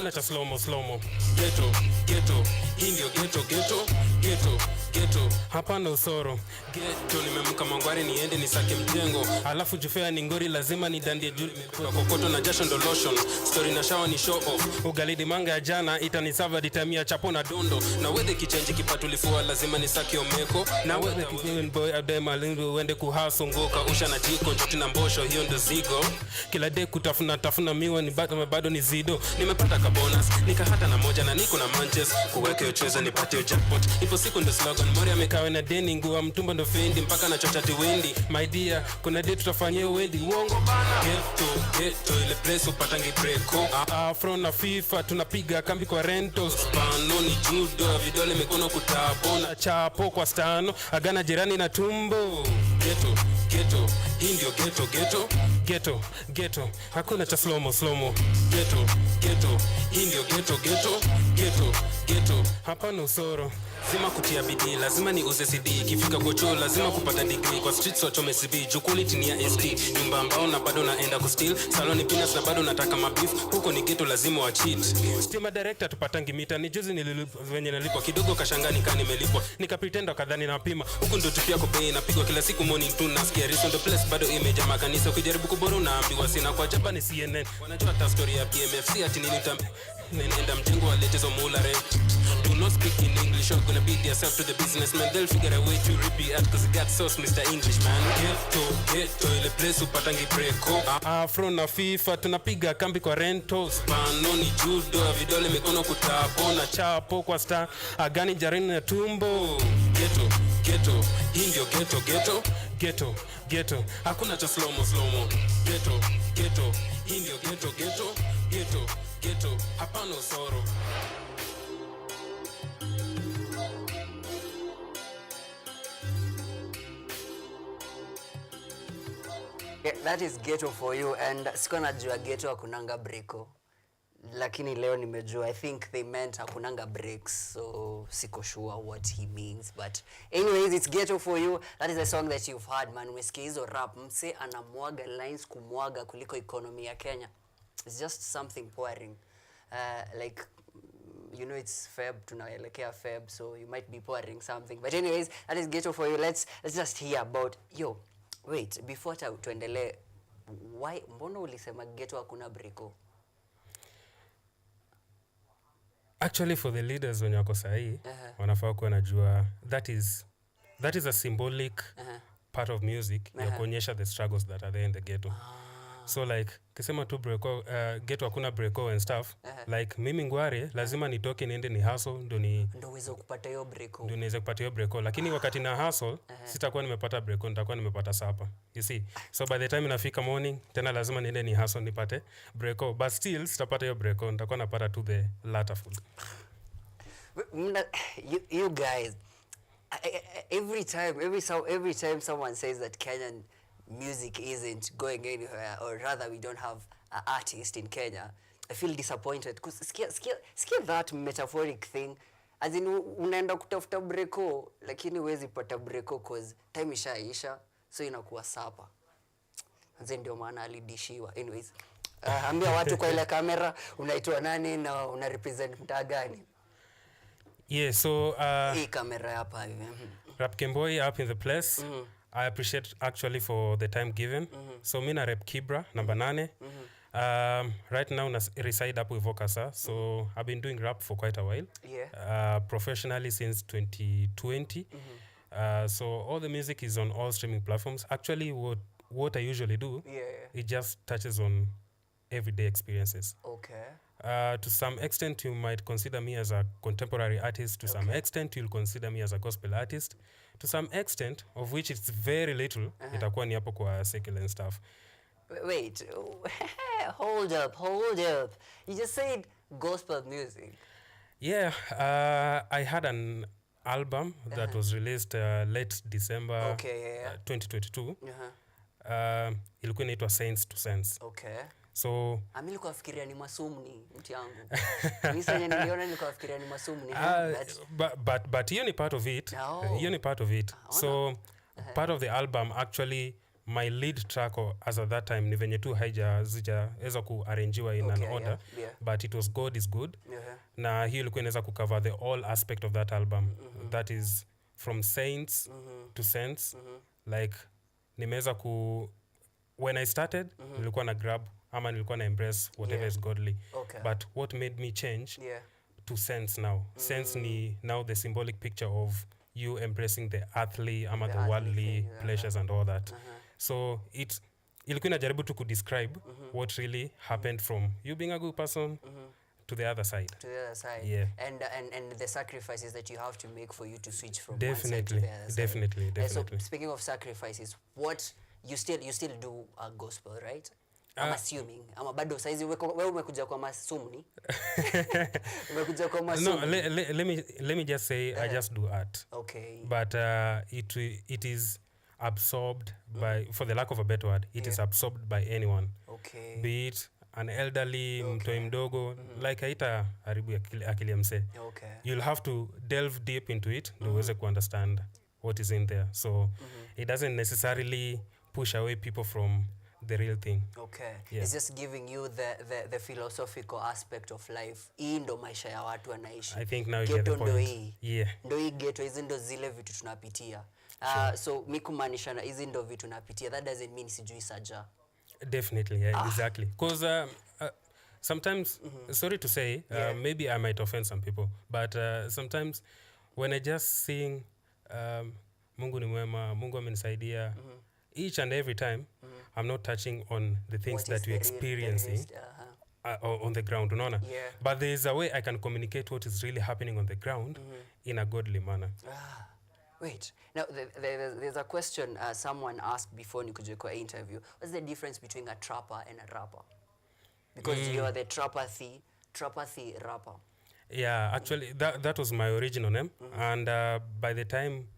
hakuna cha slow mo. Ghetto, hii ndio ghetto, hapana usoro. Ghetto nimeamka mangwari niende nisake mjengo, alafu jufea ni ngori lazima ni dandie juu kwa kokoto na jasho ndo lotion. Story na shower ni show off, ugalidi manga ya jana itanisava ditamia chapo na dondo. Na wewe kichange kipatulifua lazima nisake omeko. Na wewe kiven boy adema lindu uende kuhasongoka usha na jiko njoti na mbosho, hiyo ndo zigo. Kila day tafuna miwa ni bado ni zido. Nimepata kabonus nikahata na moja na niko na manches kuweke yocheza nipate yo jackpot. Ipo siku ndo slogan mori amekawe na deni nguwa mtumba ndo fendi mpaka na chochati wendi. My dear kuna day tutafanyia wendi uongo bana. Ghetto ile place upatangi breko. Afro na FIFA tunapiga kambi kwa rentals. Spano ni judo vidole mikono kutapona chapo kwa stano agana jirani na tumbo. Ghetto, hii ndio ghetto, hakuna cha slow mo. Ghetto, hii ndio ghetto, hapana usoro. Zima kutia bidii, lazima ni uze CD. Kifika gocho, lazima kupata degree. Kwa streets wachome CV, jukuliti ni ya SD. Nyumba ambao na bado naenda kusteal. Saloni peanuts na bado nataka mabeef. Huko ni ghetto lazima wa cheat. Stima director tupatangi mita. Ni juzi venye nalipwa kidogo kashangani kani melipwa. Nika pretend kadhani napima. Huko ndo tupia kopei napigwa kila siku morning tu nasikia reason. The place bado image makanisa ukijaribu kuboro na ambiwa sina kwa jaba ni CNN. Wanajua hata story ya PMFC ati nini nenda mjengo waletezo mulare. Do not speak in English, you're gonna beat yourself to the businessman. They'll figure a way to rip you out cause you got sauce, Mr. Englishman. Ghetto, ile place upatangi breko. Afro na FIFA tunapiga kambi kwa rentals. Spano ni judo vidole mikono kutapona chapo kwa star agani jarini na tumbo. Ghetto, hii ndio ghetto, hakuna cha slow mo. Ghetto, hii ndio ghetto, hapana usoro. Yeah, that is ghetto for you, and sikuwa najua ghetto hakunanga breko, lakini leo nimejua. I think they meant hakunanga breaks, so siko sure what he means, but anyways, it's ghetto for you. That is a song that you've heard, man. Umesikia hizo rap, mse anamwaga lines kumwaga kuliko economy ya Kenya. It's just something pouring. Like, you know, it's Feb, tunaelekea Feb, so you might be pouring something. But anyways, that is ghetto for you. Let's just hear about wait, before tuendelee, mbona ulisema ghetto hakuna breko? Actually for the leaders wenye wako sahi wanafaa kuwa najua that is a symbolic part of music ya kuonyesha the struggles that are there in the ghetto. So like kisema tu breko ghetto hakuna breko and stuff, like mimi ngware lazima nitoke niende ni hustle ndo uweze kupata hiyo breko. Ndio niweze kupata hiyo breko, lakini wakati na hustle sitakuwa nimepata breko, nitakuwa nimepata sapa. You see? So by the time inafika morning tena lazima niende ni hustle nipate breko, but still sitapata hiyo breko, nitakuwa napata to the latter food. You guys, every time someone says that Kenyan music isn't going anywhere, or rather we don't have an artist in Kenya, I feel disappointed because skia that metaphoric thing, as in unaenda kutafuta breko lakini huwezi pata breko cause time ishaisha, so inakuwa sapa. Nze ndio maana alidishiwa. Anyways, ambia watu kwa ile kamera unaitwa nani na una represent mtaa gani? Yeah, so hii kamera hapa hivi. Rapkemboi up in the place. I appreciate actually for the time given. So mina rep Kibra number 8. Right now reside up with Vokasa. So I've been doing rap for quite a while. Yeah. Professionally since 2020. So all the music is on all streaming platforms. Actually what I usually do, it just touches on everyday experiences. Okay. To some extent you might consider me as a contemporary artist. To some extent you'll consider me as a gospel artist. To some extent, of which it's very little, itakuwa ni hapo kwa secular and stuff. Wait, hold up. You just said gospel music. Yeah, I had an album that was released late December 2022. Ilikuwa inaitwa Saints to Sense. Okay. So nilikuwa nafikiria ni masumni mti yangu. Mimi sasa niliona nilikuwa nafikiria ni masumni. But hiyo ni part of it. Hiyo ni part of it. So part of the album actually my lead track as at that time ni venye tu zijaweza kuarrangiwa in an order, but it was God is good. Na hiyo ilikuwa inaweza kucover the all aspect of that album. That is from saints to saints. Like nimeweza when I started nilikuwa na grab ama nilikuwa na embrace whatever is godly. But what made me change to sense now. Sense ni now the symbolic picture of you embracing the earthly ama the worldly pleasures and all that. So ilikuwa inajaribu tu kudescribe what really happened from you being a good person to the other side. Yeah. And the sacrifices that you have to make for you to switch from one side to the other side. Definitely. So speaking of sacrifices, what you still do a gospel, right? I'm assuming. Ama bado saizi wewe umekuja kwa masumni. Umekuja kwa masumni. No, let me just say I just do art. Okay. But it is absorbed by, for the lack of a better word, it is absorbed by anyone. Okay. Be it an elderly, mtoi mdogo, like haita haribu akili ya mse. Okay. You'll have to delve deep into it ndio uweze understand what is in there. So it doesn't necessarily push away people from the real thing. Okay. Yeah. It's just giving you the philosophical aspect of life. Hii ndo maisha ya watu wanaishi. I think now you get the point. Ndo hii. Yeah. Ndo hii ghetto, hizi ndo zile vitu tunapitia. So mi kumaanisha na hizi ndo vitu napitia. That doesn't mean sijui saja. Definitely, yeah, exactly. Because sometimes, sorry to say, maybe I might offend some people, but sometimes when I just sing Mungu ni mwema, Mungu amenisaidia, each and every time, I'm not touching on the things that we're experiencing on the ground, unaona? Yeah. But there is a way I can communicate what is really happening on the ground in a godly manner. Wait, now there's a question someone asked before nikuje kwa interview. What's the difference between a trapper and a rapper? Because you are the trapathy rapper. Yeah, actually that was my original name, and by the time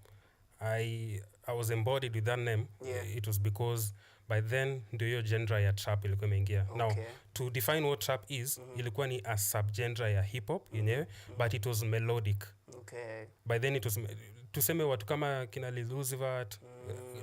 I was embodied with that name, it was because by then ndio hiyo genre ya trap ilikuwa imeingia. Now to define what trap is, ilikuwa ni a subgenre ya hip hop yenyewe, but it was melodic. Okay. By then it was tuseme watu kama kina Lil Uzi Vert,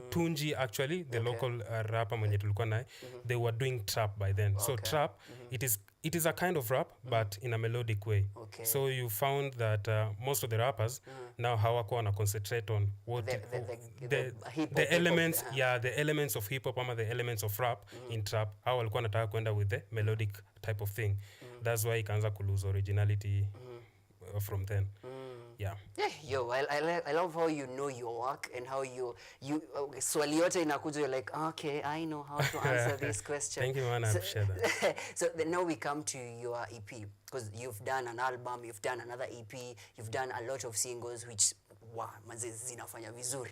Tunji, actually the local rapper mwenye tulikuwa naye, they were doing trap by then. So trap, it is a kind of rap but in a melodic way. So you found that most of the rappers now hawako wana concentrate on what the elements, the elements of hip hop ama the elements of rap in trap. Hao walikuwa wanataka kwenda with the melodic type of thing. That's why ikaanza ku lose originality from then. Yeah. Yo, I love how you know your work and how you swali yote inakuja, you're like, okay, I know how to answer this question. Thank you, man. I appreciate that. So now we come to your EP, because you've done an album, you've done another EP, you've done a lot of singles, which manze zinafanya vizuri.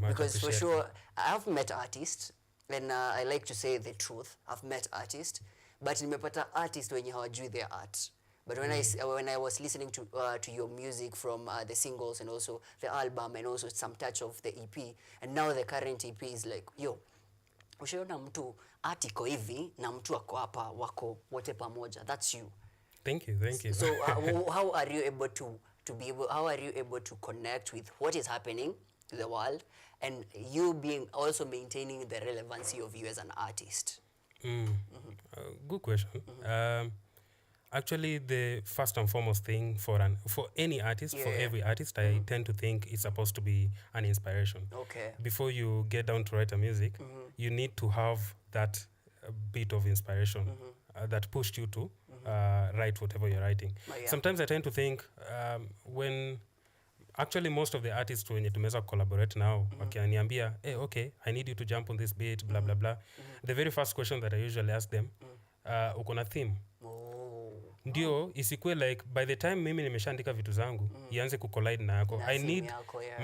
Because for sure, I've met artists, and I like to say the truth. I've met artists, but nimepata artists wenye hawajui their art. But when I was listening to your music from the singles and also the album and also some touch of the EP, and now the current EP is like, yo, ushaona mtu artiko hivi na mtu ako hapa wako wote pamoja. That's you. Thank you. So how are you able how are you able to connect with what is happening to the world, and you being also maintaining the relevancy of you as an artist? Good question. Actually, the first and foremost thing for any artist, for every artist, I tend to think it's supposed to be an inspiration. Okay. Before you get down to write a music, you need to have that bit of inspiration that pushed you to write whatever you're writing. Sometimes I tend to think when actually most of the artists wenye tumeweza collaborate now wakiniambia, hey, okay, I need you to jump on this beat, blah blah blah. The very first question that I usually ask them, uko na theme? Ndio isikue like by the time mimi nimeshaandika vitu zangu ianze kucollide na yako. I need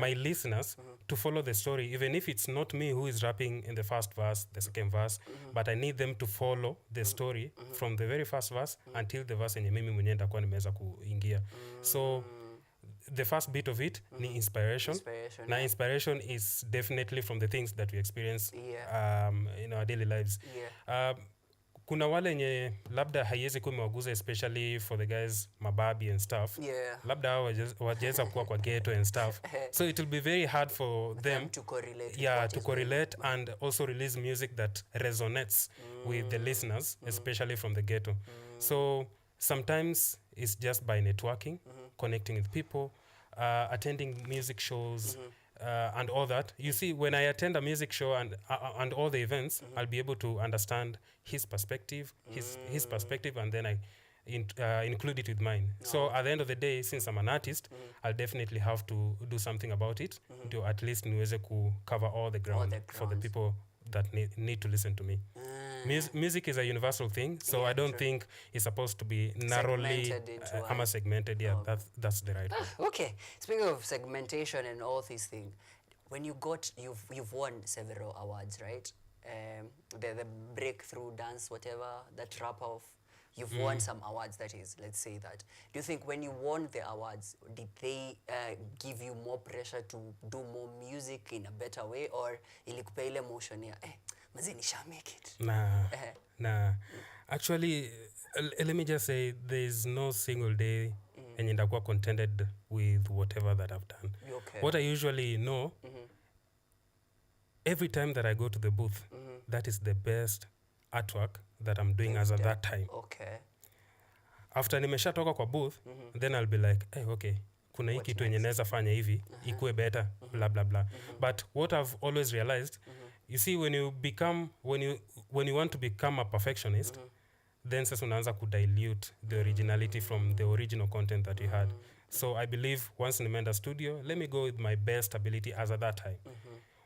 my listeners to follow the story, even if it's not me who is rapping in the first verse, the second verse, but I need them to follow the story from the very first verse until the verse yenye mimi mwenyewe nitakuwa nimeweza kuingia. So the first bit of it ni inspiration. Now inspiration is definitely from the things that we experience in our daily lives. kuna wale yenye labda haiwezi kuwa imewaguza especially for the guys mababi and stuff. Yeah. Labda hao wajeza kuwa kwa ghetto and stuff. So it will be very hard for them to correlate. Yeah, to correlate and also release music that resonates with the listeners, especially from the ghetto. So sometimes it's just by networking, connecting with people, attending music shows, and all that. You see, when I attend a music show and all the events, I'll be able to understand his perspective, his perspective, and then I include it with mine. So at the end of the day, since I'm an artist, I'll definitely have to do something about it to at least niweze cover all the ground for the people that need to listen to me. Music is a universal thing, so I don't think it's supposed to be narrowly segmented. Yeah, that's the right one. Okay, speaking of segmentation and all these things, when you've won several awards, right? The breakthrough dance, whatever, that rap off, you've won some awards, that is, let's say that. Do you think when you won the awards, did they give you more pressure to do more music in a better way, or ilikupea ile motion ya mazi nisha make it? Nah. Actually, let me just say, there's no single day and nitakuwa contented with whatever that I've done. Okay. What I usually know, every time that I go to the booth, that is the best artwork that I'm doing as at that time. Okay. After nimeshatoka kwa booth, then I'll be like, hey, okay, kuna hii kitu yenye naweza fanya hivi, ikue better, blah, blah, blah. But what I've always realized, you see, when you want to become a perfectionist, then sasa unaanza kudilute the originality from the original content that you had. So I believe once nimeenda studio, let me go with my best ability as at that time.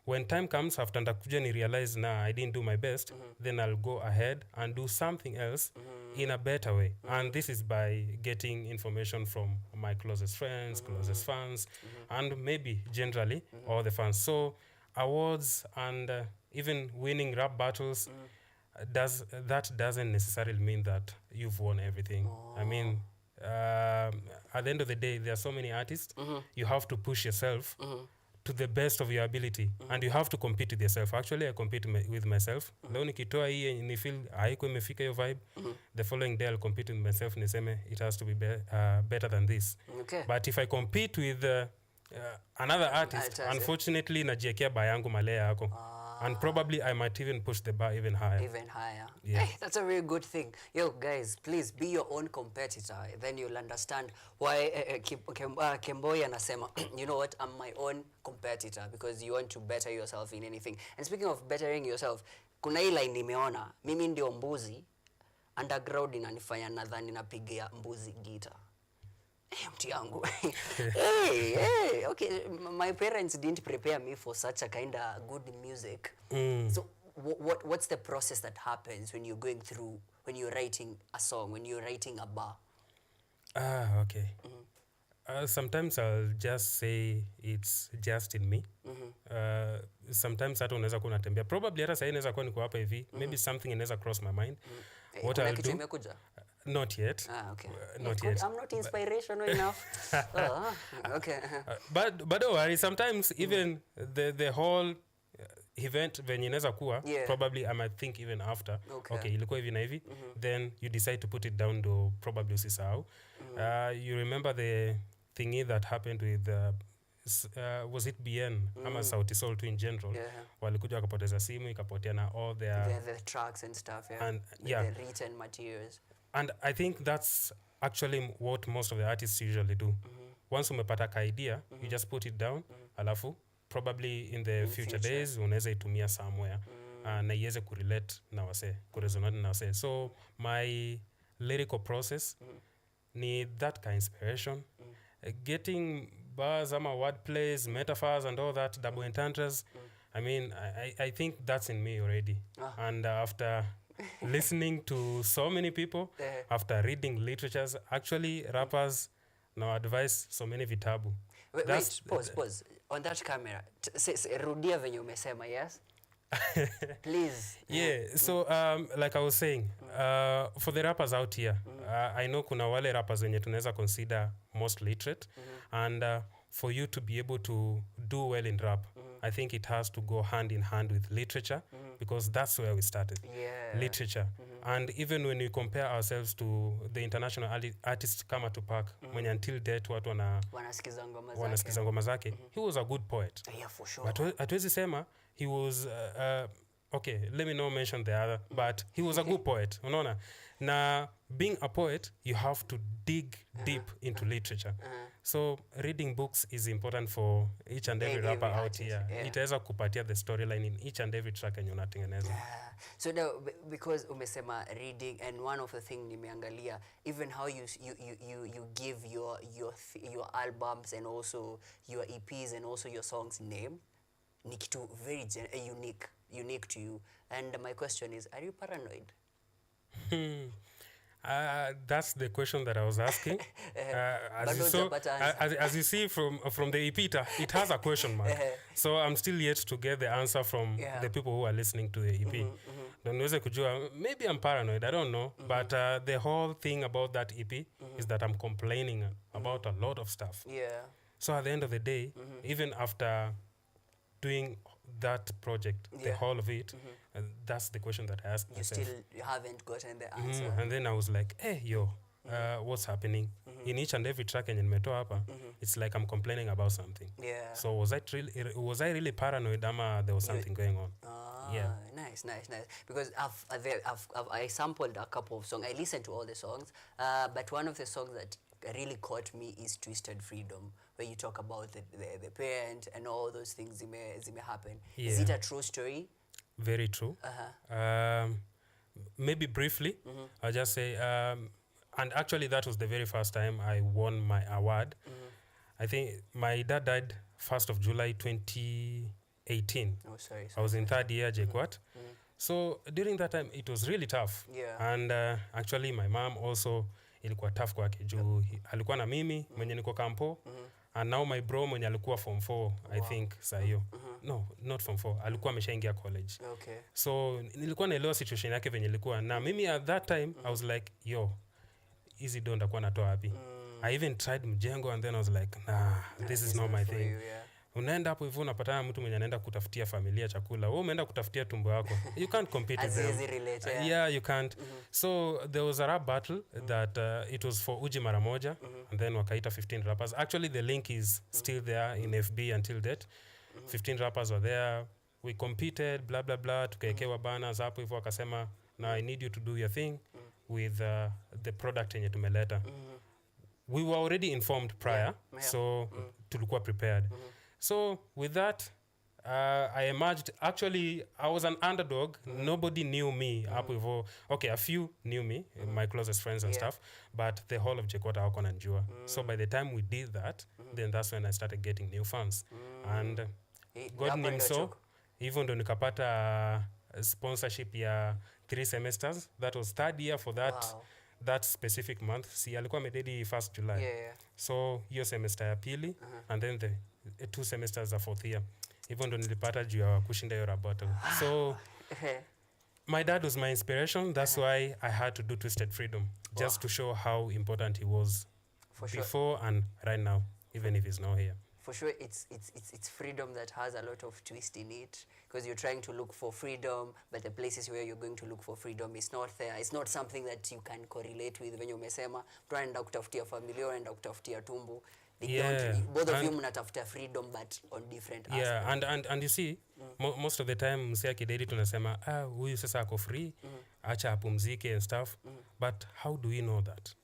When time comes, after ndakuja ni realize I didn't do my best, then I'll go ahead and do something else in a better way. And this is by getting information from my closest friends, closest fans, and maybe generally all the fans. So awards and even winning rap battles, doesn't necessarily mean that you've won everything. I mean, at the end of the day, there are so many artists. You have to push yourself to the best of your ability, and you have to compete with yourself. Actually, I compete with myself. Leo nikitoa hii ni feel haiko imefika hiyo vibe, the following day I'll compete with myself niseme it has to be better than this. Okay. But if I compete with another artist, unfortunately najiekea bar yangu malea yako. And probably I might even push the bar even higher. Even higher. Yeah. Hey, that's a really good thing. Yo, guys, please be your own competitor. Then you'll understand why Kemboi anasema, you know what, I'm my own competitor, because you want to better yourself in anything. And speaking of bettering yourself, kuna hii line nimeona, mimi ndio mbuzi, underground inanifanya nadhani napigia mbuzi gita. Mti yangu. hey, okay, my parents didn't prepare me for such a kind of good music. So what's the process that happens when you're going through, when you're writing a song, when you're writing a bar? Okay. Sometimes I'll just say it's just in me. Sometimes hata unaweza kuwa unatembea. Probably hata sasa inaweza kuwa niko hapa hivi. Maybe something inaweza cross my mind. What I'll do? Not yet. Okay. Not yet. I'm not inspirational enough. Okay. But don't worry. Sometimes even the whole event venye inaweza kuwa, probably I might think even after. Okay, ilikuwa hivi na hivi. Then you decide to put it down to probably usisahau. You remember the thingy that happened with was it BN ama Sauti Sol in general, walikuja wakapoteza simu ikapotea na all the tracks and stuff, and the written materials. And I think that's actually what most of the artists usually do. Once umepata ka idea, you just put it down, alafu probably in the future days unaweza itumia somewhere na iweze kurelate na wase, kuresonate na wase. So my lyrical process need that kind of inspiration, getting bars ama wordplays, metaphors and all that, double entendres. I mean, I think that's in me already. And after listening to so many people, after reading literatures, actually rappers now advise so many vitabu. Wait, pause. On that camera, rudia venye umesema, yes? Please. Yeah, so like I was saying, for the rappers out here, I know kuna wale rappers wenye tunaweza consider most literate, and for you to be able to do well in rap, I think it has to go hand in hand with literature, because that's where we started. Literature. and even when we compare ourselves to the international artists kama Tupac, mwenye until date watu wanasikiza ngoma zake, he was a good poet. Yeah, for sure. But hatuwezi sema he was okay, let me not mention the other, but he was a good poet. Unaona? Na being a poet, you have to dig deep into literature. So reading books is important for each and every rapper out here. Itaweza kupatia the storyline in each and every track yenye unatengeneza. So now, because umesema reading, and one of the thing nimeangalia, even how you give your albums and also your EPs and also your songs name, ni kitu very unique to you. And my question is, are you paranoid? That's the question that I was asking. As you see from the EP, it has a question mark. So I'm still yet to get the answer from the people who are listening to the EP. Maybe I'm paranoid, I don't know. But the whole thing about that EP is that I'm complaining about a lot of stuff. Yeah. So at the end of the day, even after doing that project, the whole of it, that's the question that I asked myself. You haven't gotten the answer. And then I was like, hey, what's happening? In each and every track in nimetoa hapa, it's like I'm complaining about something. Yeah. So was I really paranoid ama there was something going on? Yeah. Nice. Because I sampled a couple of songs. I listened to all the songs, but one of the songs that really caught me is Twisted Freedom, where you talk about the parent and all those things zime happen. Yeah. Is it a true story? Very true. Maybe briefly, I'll just say, and actually that was the very first time I won my award. I think my dad died 1st of July 2018. Oh, sorry. I was in third year JKUAT. So during that time, it was really tough. Yeah. And actually my mom also, ilikuwa tough kwake juu alikuwa na mimi mwenye niko kampo, and now my bro mwenye alikuwa form 4 I think saa hiyo. No, not form 4, alikuwa ameshaingia college. Okay. So nilikuwa naelewa situation yake venye ilikuwa, na mimi at that time I was like, hizi do ndakuwa natoa wapi? I even tried mjengo, and then I was like, nah, this is not my thing. Unaenda hapo hivyo unapatana mtu mwenye anaenda kutafutia familia chakula, wewe umeenda kutafutia tumbo yako. You can't compete with them. Yeah, you can't. So there was a rap battle that it was for Uji Mara Moja, and then wakaita 15 rappers. Actually the link is still there in FB until date. 15 rappers were there. We competed, blah blah blah, tukaekewa banners hapo hivyo, akasema, now I need you to do your thing with the product yenye tumeleta. We were already informed prior, so tulikuwa prepared. So with that, I emerged. Actually, I was an underdog. Nobody knew me. Okay, a few knew me, my closest friends and stuff, but the whole of JKUAT hawako wananijua. So by the time we did that, then that's when I started getting new fans. And God knew so, even ndo nikapata sponsorship ya 3 semesters. That was third year for that specific month. Si alikuwa amededi 1st July. So hiyo semester ya pili, and then the 2 semesters za 4th year. Even ndo nilipata juu ya kushinda hiyo rap battle. So my dad was my inspiration. That's why I had to do Twisted Freedom, just to show how important he was before and right now, even if he's not here. For sure, it's freedom that has a lot of twist in it, because you're trying to look for freedom, but the places where you're going to look for freedom is not there. It's not something that you can correlate with. Venye umesema, mtu anaenda kutafutia familia, anaenda kutafutia tumbo. Both of you mnatafuta freedom, but on different aspects. And you see, most of the time msia kidedi tunasema, huyu sasa ako free, acha apumzike and stuff. But how do we know that?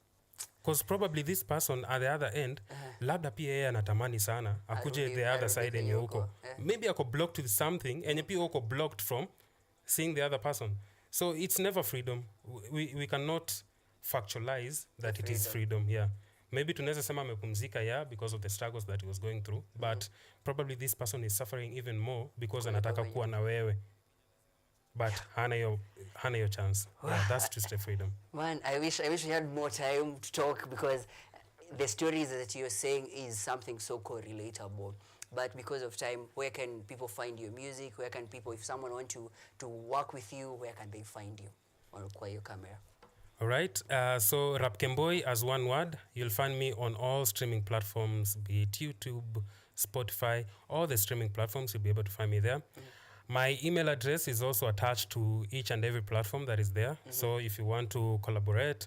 Because probably this person at the other end, labda pia yeye anatamani sana akuje the other side enye huko. Maybe ako blocked with something enye pia uko blocked from seeing the other person. So it's never freedom. We cannot factualize that it is freedom. Yeah. Maybe tunaweza sema amepumzika because of the struggles that he was going through, but probably this person is suffering even more because anataka kuwa na wewe. But hana your chance. Yeah, that's Twisted Freedom. Man, I wish we had more time to talk, because the stories that you're saying is something so correlatable. But because of time, where can people find your music? Where can people, if someone want to work with you, where can they find you on your camera? All right. So Rapkemboi as one word. You'll find me on all streaming platforms, be it YouTube, Spotify, all the streaming platforms. You'll be able to find me there. My email address is also attached to each and every platform that is there. So if you want to collaborate,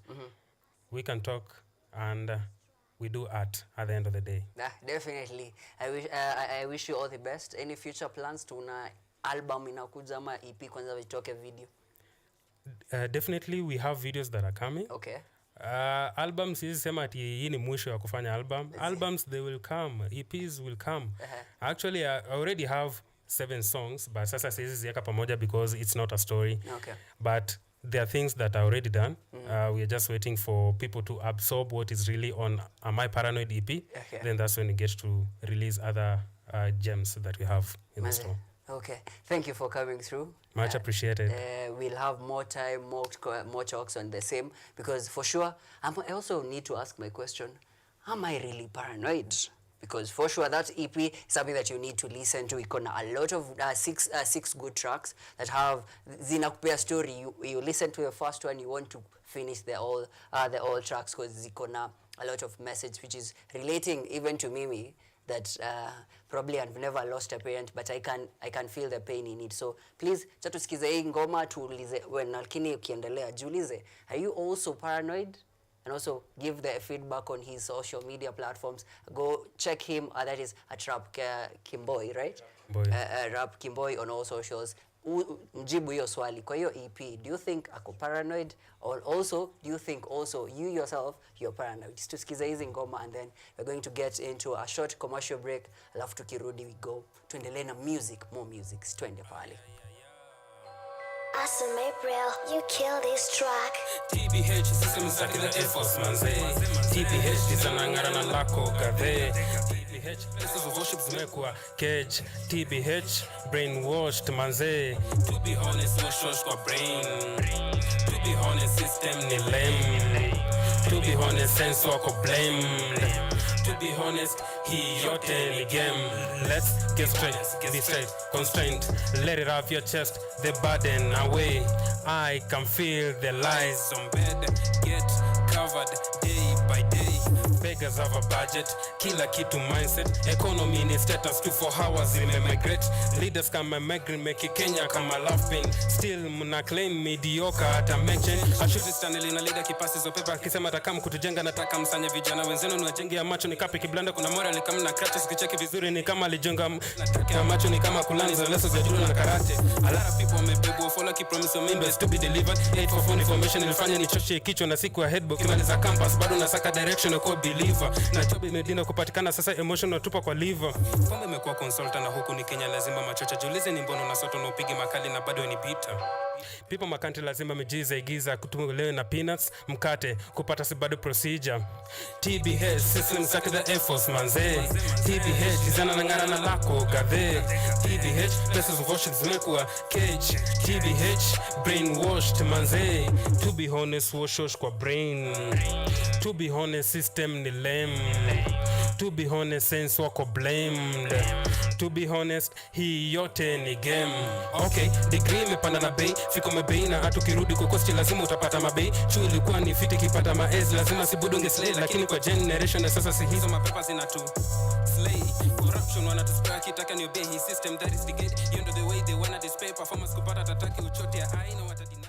we can talk and we do art at the end of the day. Definitely. I wish you all the best. Any future plans? Tuna album inakuja ama EP kwanza vitoke video? Definitely we have videos that are coming. Okay. Albums is sema ati hii ni mwisho ya kufanya album. Albums they will come, EPs will come. Actually I already have 7 songs, but sasa siwezi ziweka pamoja because it's not a story. Okay. But there are things that are already done. We are just waiting for people to absorb what is really on My Paranoid EP. Okay. Then that's when it gets to release other gems that we have in the store. Okay. Thank you for coming through. Much appreciated. We'll have more time, more talks on the same, because for sure, I also need to ask my question, am I really paranoid? Because for sure that EP is something that you need to listen to. Iko na a lot of 6 good tracks that have zinakupea story. You listen to the first one, you want to finish the all tracks because ziko na a lot of message which is relating even to Mimi, that probably I've never lost a parent, but I can feel the pain in it. So please tusikize hii ngoma tuulize, lakini ukiendelea jiulize, are you also paranoid? And also give the feedback on his social media platforms. Go check him. That is at Rapkemboi, right? Rapkemboi on all socials. Mjibu hiyo swali. Kwa hiyo EP, do you think ako paranoid? Or also, do you think also you yourself, you're paranoid? Tusikize hizi ngoma and then we're going to get into a short commercial break. Alafu tukirudi we go. Tuendelee na music, more music. Twende pale. Awesome April, you kill this track. TBH system zake the efforts manze. TBH dizanangara na lako kadhe. TBH places of worship zimekuwa cage. TBH brainwashed manze. To be honest, washed kwa brain. To be honest, system ni lame. To be honest, sense wako blame. To be honest, hii yote ni game. Let's get straight, be straight, constrained. Let it off your chest, the burden away. I can feel the lies on bed. Get covered day by day. Beggars have a budget, kila kitu mindset. Economy ni status 24 hours imemigrate. Leaders kama migrate make Kenya kama laughing. Still mna claim mediocre hata mention. Ashuti stanley na leader kipasi zo pepa kisema takam kutujenga nataka msanye vijana wenzenu ni wajenge ya macho ni kapi kiblanda kuna moral kama na crutches kicheki vizuri ni kama alijenga nataka macho ni kama kulani za leso za juu na karate. A lot of people wamebebwa follow ki promise member is to be delivered. 8 for phone information ilifanya ni choche kichwa na siku ya headbook kimaliza campus bado nasaka direction kwa believer na job imedina kupatikana sasa emotional tupa kwa liver. Pombe imekuwa consultant na huku ni Kenya lazima machocha jiulize ni mbono na soto na upigi makali na bado ni bitter. People makanti lazima mijiza igiza kutulewe na peanuts mkate kupata si bado procedure. TBH system zake the efforts manze. TBH dizana nangara na lako gadhe. TBH places of worship zimekuwa cage. TBH brainwashed manze. To be honest washosh kwa brain. To be honest system ni lame. To be honest sense wako blamed. To be honest hii yote ni game. Okay, degree imepanda na bei. Fiko mebei na hatu kirudi kukosti lazima utapata mabei. Chuo ilikuwa ni fiti kipata maezi lazima sibudunge slay. Lakini kwa generation na sasa si hizo mapepa zina tu slay. Corruption wana tuspea kitaka ni obey hii system that is the gate. You know the way they wanna display performance kupata tataki uchote ya aina watadina.